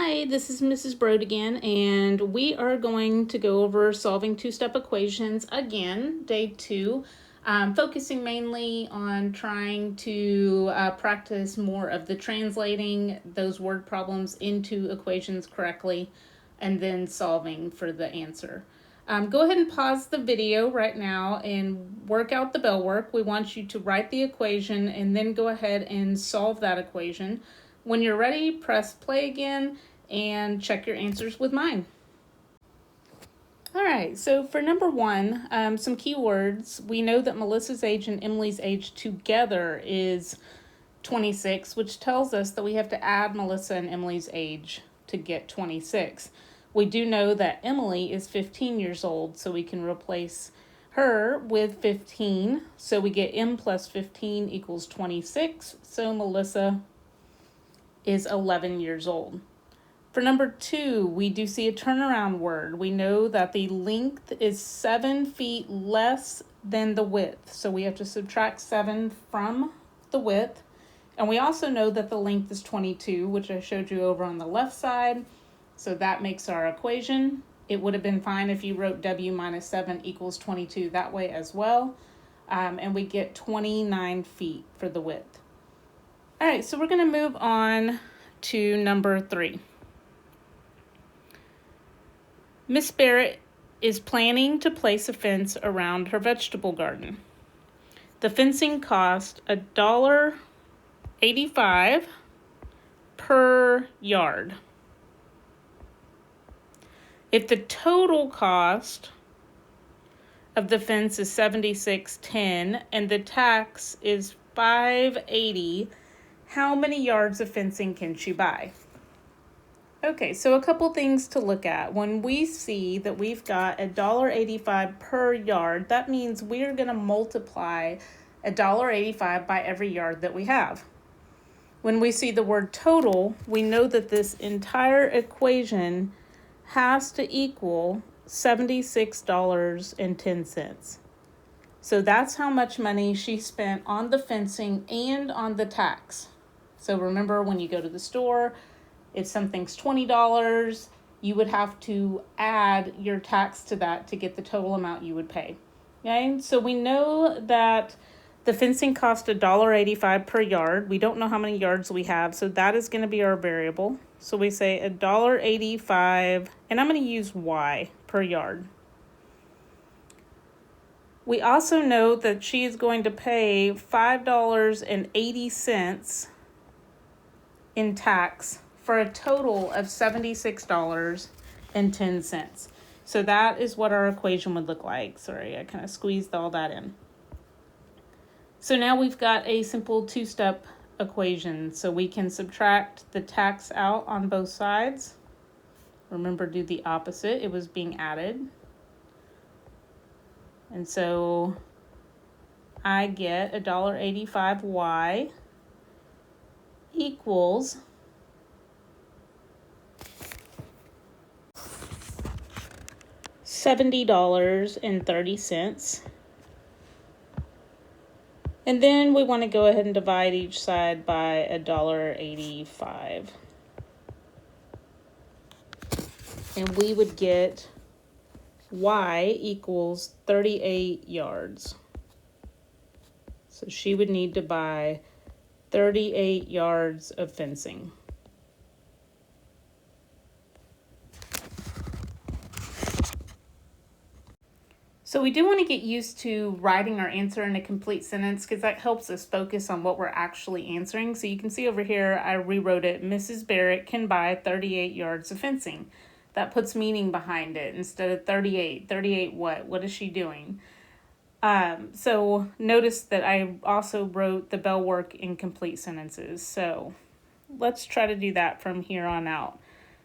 Hi, this is Mrs. Broad again, and we are going to go over solving two-step equations again, day 2, focusing mainly on trying to practice more of the translating those word problems into equations correctly and then solving for the answer. Go ahead and pause the video right now and work out the bell work. We want you to write the equation and then go ahead and solve that equation. When you're ready, press play again and check your answers with mine. All right, so for number 1, some keywords. We know that Melissa's age and Emily's age together is 26, which tells us that we have to add Melissa and Emily's age to get 26. We do know that Emily is 15 years old, so we can replace her with 15. So we get M plus 15 equals 26. So Melissa is 11 years old. For number 2, we do see a turnaround word. We know that the length is 7 feet less than the width. So we have to subtract 7 from the width. And we also know that the length is 22, which I showed you over on the left side. So that makes our equation. It would have been fine if you wrote W minus 7 equals 22 that way as well. And we get 29 feet for the width. All right, so we're going to move on to number 3. Miss Barrett is planning to place a fence around her vegetable garden. The fencing cost $1.85 per yard. If the total cost of the fence is $76.10 and the tax is $5.80, how many yards of fencing can she buy? Okay, so a couple things to look at. When we see that we've got $1.85 per yard, that means we're going to multiply $1.85 by every yard that we have. When we see the word total, we know that this entire equation has to equal $76.10. So that's how much money she spent on the fencing and on the tax. So remember, when you go to the store, if something's $20, you would have to add your tax to that to get the total amount you would pay. Okay, so we know that the fencing cost $1.85 per yard. We don't know how many yards we have, so that is going to be our variable. So we say $1.85, and I'm going to use Y per yard. We also know that she is going to pay $5.80 in tax for a total of $76.10. So that is what our equation would look like. Sorry, I kind of squeezed all that in. So now we've got a simple two-step equation. So we can subtract the tax out on both sides. Remember, do the opposite. It was being added. And so I get $1.85Y equals $70.30. And then we want to go ahead and divide each side by $1.85. And we would get Y equals 38 yards. So she would need to buy 38 yards of fencing. So we do want to get used to writing our answer in a complete sentence because that helps us focus on what we're actually answering. So you can see over here, I rewrote it. Mrs. Barrett can buy 38 yards of fencing. That puts meaning behind it instead of 38. 38 what? What is she doing? So notice that I also wrote the bell work in complete sentences. So let's try to do that from here on out.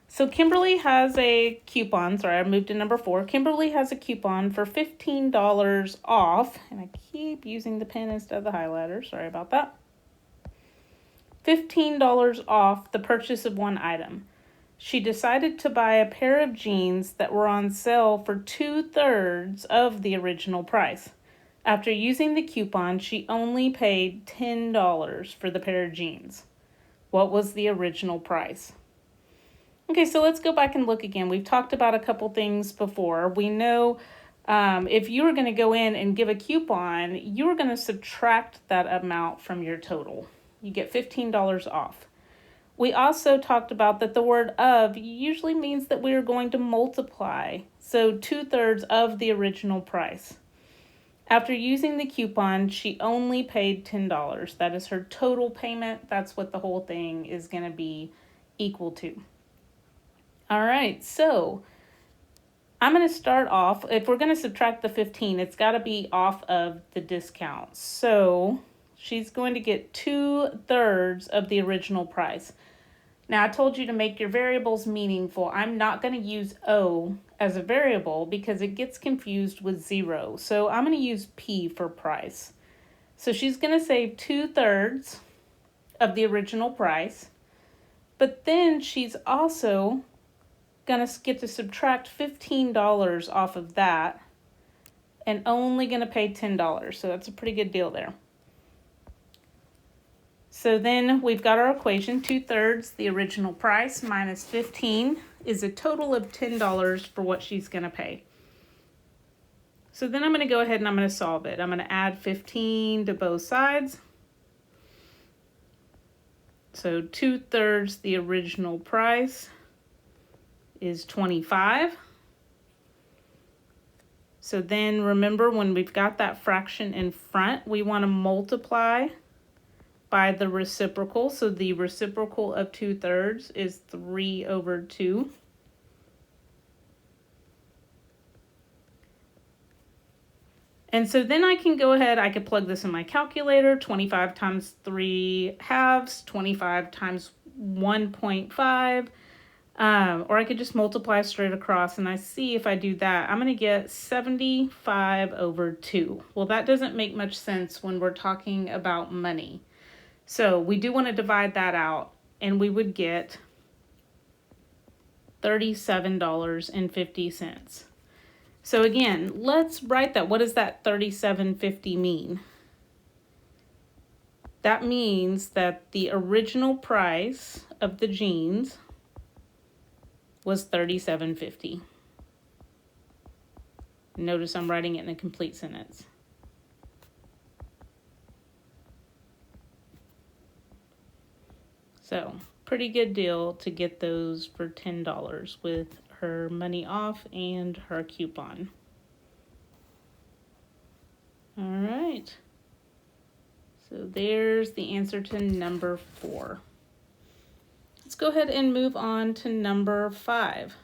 So Kimberly has a coupon. Sorry, I moved to number 4. Kimberly has a coupon for $15 off. And I keep using the pen instead of the highlighter. Sorry about that. $15 off the purchase of one item. She decided to buy a pair of jeans that were on sale for 2/3 of the original price. After using the coupon, she only paid $10 for the pair of jeans. What was the original price? Okay, so let's go back and look again. We've talked about a couple things before. We know if you were going to go in and give a coupon, you were going to subtract that amount from your total. You get $15 off. We also talked about that the word of usually means that we are going to multiply. So 2/3 of the original price. After using the coupon, she only paid $10. That is her total payment. That's what the whole thing is going to be equal to. All right, so I'm going to start off. If we're going to subtract the 15, it's got to be off of the discount. So she's going to get 2/3 of the original price. Now, I told you to make your variables meaningful. I'm not going to use O as a variable because it gets confused with 0. So I'm going to use P for price. So she's going to save 2/3 of the original price. But then she's also going to get to subtract $15 off of that and only going to pay $10. So that's a pretty good deal there. So then we've got our equation, 2/3 the original price minus 15 is a total of $10 for what she's going to pay. So then I'm going to go ahead and I'm going to solve it. I'm going to add 15 to both sides. So 2/3 the original price is 25. So then remember, when we've got that fraction in front, we want to multiply by the reciprocal. So the reciprocal of 2/3 is 3/2. And so then I can go ahead, I could plug this in my calculator. 25 times 3/2, 25 times 1.5. Or I could just multiply straight across, and I see if I do that, I'm going to get 75/2. Well, that doesn't make much sense when we're talking about money. So we do want to divide that out, and we would get $37.50. So again, let's write that. What does that $37.50 mean? That means that the original price of the jeans was $37.50. Notice I'm writing it in a complete sentence. So, pretty good deal to get those for $10 with her money off and her coupon. All right. So there's the answer to number 4. Let's go ahead and move on to number 5.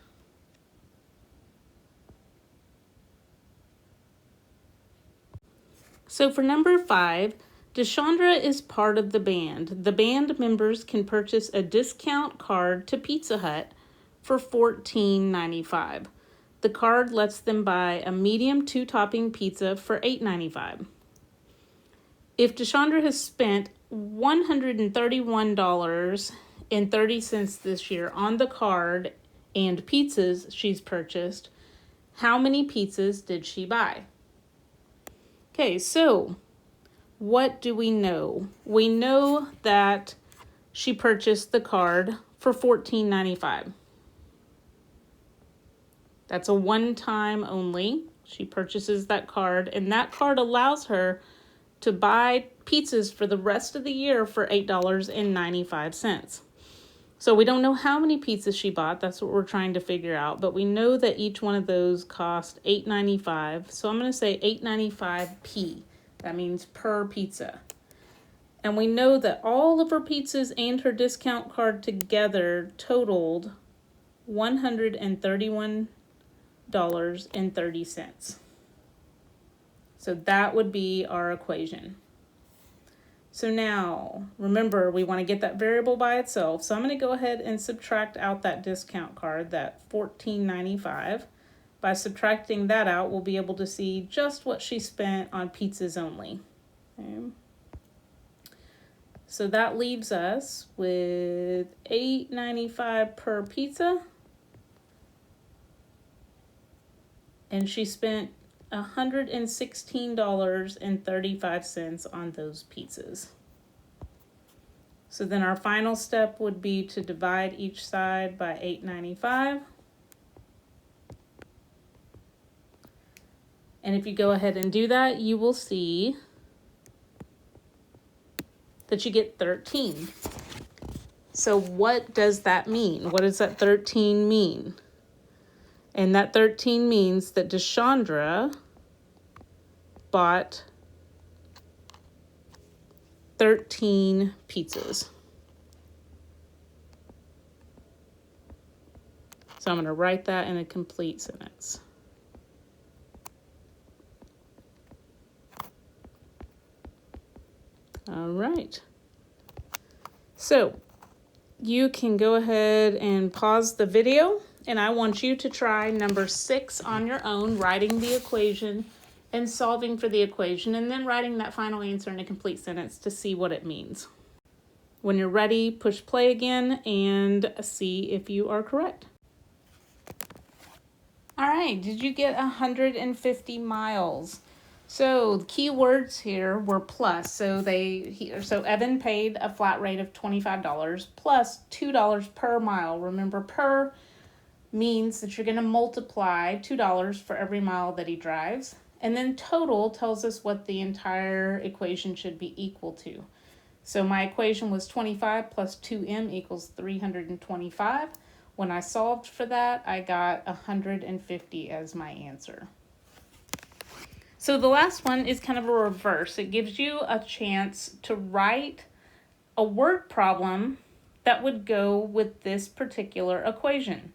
So for number 5, Deshandra is part of the band. The band members can purchase a discount card to Pizza Hut for $14.95. The card lets them buy a medium 2-topping pizza for $8.95. If Deshandra has spent $131.30 this year on the card and pizzas she's purchased, how many pizzas did she buy? Okay, so what do we know? We know that she purchased the card for $14.95. That's a one-time only. She purchases that card, and that card allows her to buy pizzas for the rest of the year for $8.95. So we don't know how many pizzas she bought. That's what we're trying to figure out. But we know that each one of those cost $8.95. So I'm going to say $8.95p. That means per pizza. And we know that all of her pizzas and her discount card together totaled $131.30. So that would be our equation. So now, remember, we want to get that variable by itself. So I'm going to go ahead and subtract out that discount card, that $14.95. By subtracting that out, we'll be able to see just what she spent on pizzas only. Okay. So that leaves us with $8.95 per pizza. And she spent $116.35 on those pizzas. So then our final step would be to divide each side by 895. And if you go ahead and do that, you will see that you get 13. So what does that mean? What does that 13 mean? And that 13 means that Deshandra bought 13 pizzas. So I'm going to write that in a complete sentence. All right. So you can go ahead and pause the video, and I want you to try number 6 on your own, writing the equation and solving for the equation, and then writing that final answer in a complete sentence to see what it means. When you're ready, push play again and see if you are correct. All right, did you get 150 miles? So the key words here were plus. So Evan paid a flat rate of $25 plus $2 per mile. Remember, per means that you're going to multiply $2 for every mile that he drives. And then total tells us what the entire equation should be equal to. So my equation was 25 plus 2m equals 325. When I solved for that, I got 150 as my answer. So the last one is kind of a reverse. It gives you a chance to write a word problem that would go with this particular equation.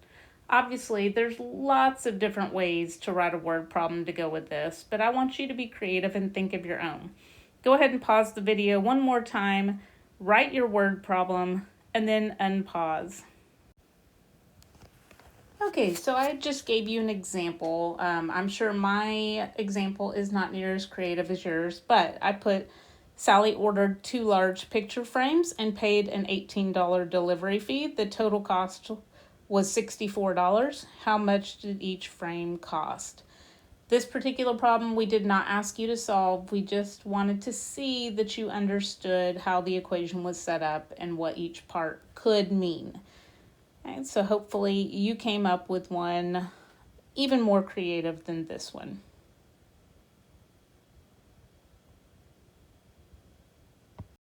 Obviously, there's lots of different ways to write a word problem to go with this, but I want you to be creative and think of your own. Go ahead and pause the video one more time, write your word problem, and then unpause. Okay, so I just gave you an example. I'm sure my example is not near as creative as yours, but I put Sally ordered 2 large picture frames and paid an $18 delivery fee. The total cost was $64. How much did each frame cost? This particular problem we did not ask you to solve. We just wanted to see that you understood how the equation was set up and what each part could mean. And so hopefully you came up with one even more creative than this one.